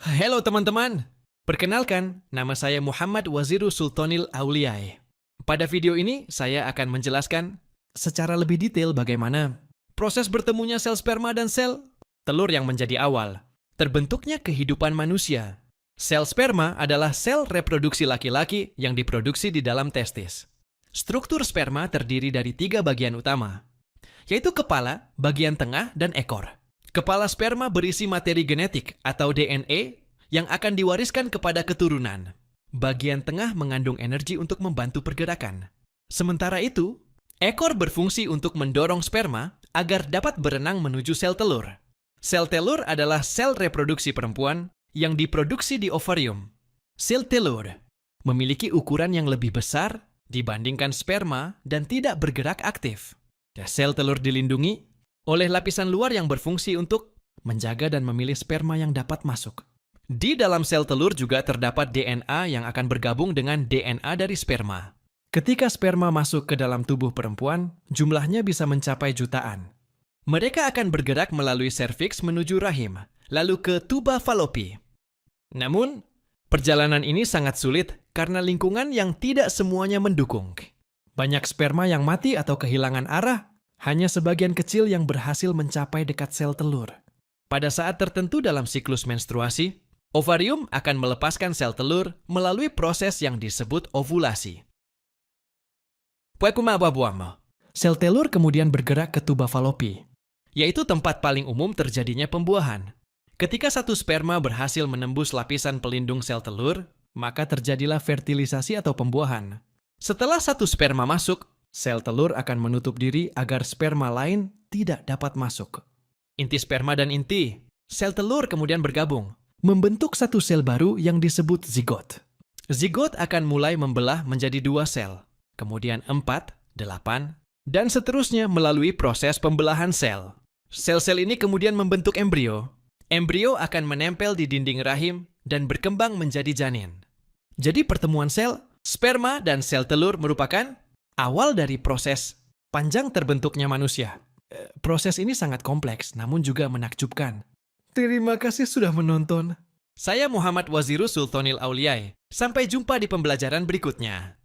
Halo teman-teman, perkenalkan nama saya Muhammad Waziru Sultonil Auliyai. Pada video ini saya akan menjelaskan secara lebih detail bagaimana proses bertemunya sel sperma dan sel telur yang menjadi awal terbentuknya kehidupan manusia. Sel sperma adalah sel reproduksi laki-laki yang diproduksi di dalam testis. Struktur sperma terdiri dari 3 bagian utama, yaitu kepala, bagian tengah, dan ekor. Kepala sperma berisi materi genetik atau DNA yang akan diwariskan kepada keturunan. Bagian tengah mengandung energi untuk membantu pergerakan. Sementara itu, ekor berfungsi untuk mendorong sperma agar dapat berenang menuju sel telur. Sel telur adalah sel reproduksi perempuan yang diproduksi di ovarium. Sel telur memiliki ukuran yang lebih besar dibandingkan sperma dan tidak bergerak aktif. Sel telur dilindungi oleh lapisan luar yang berfungsi untuk menjaga dan memilih sperma yang dapat masuk. Di dalam sel telur juga terdapat DNA yang akan bergabung dengan DNA dari sperma. Ketika sperma masuk ke dalam tubuh perempuan, jumlahnya bisa mencapai jutaan. Mereka akan bergerak melalui serviks menuju rahim, lalu ke tuba Fallopi. Namun, perjalanan ini sangat sulit karena lingkungan yang tidak semuanya mendukung. Banyak sperma yang mati atau kehilangan arah, hanya sebagian kecil yang berhasil mencapai dekat sel telur. Pada saat tertentu dalam siklus menstruasi, ovarium akan melepaskan sel telur melalui proses yang disebut ovulasi. Sel telur kemudian bergerak ke tuba Fallopi, yaitu tempat paling umum terjadinya pembuahan. Ketika satu sperma berhasil menembus lapisan pelindung sel telur, maka terjadilah fertilisasi atau pembuahan. Setelah satu sperma masuk, sel telur akan menutup diri agar sperma lain tidak dapat masuk. Inti sperma dan inti sel telur kemudian bergabung, membentuk satu sel baru yang disebut zigot. Zigot akan mulai membelah menjadi 2 sel, kemudian 4, 8, dan seterusnya melalui proses pembelahan sel. Sel-sel ini kemudian membentuk embrio. Embrio akan menempel di dinding rahim dan berkembang menjadi janin. Jadi pertemuan sel, sperma, dan sel telur merupakan awal dari proses panjang terbentuknya manusia. Proses ini sangat kompleks, namun juga menakjubkan. Terima kasih sudah menonton. Saya Muhammad Waziru Sultonil Auliyai. Sampai jumpa di pembelajaran berikutnya.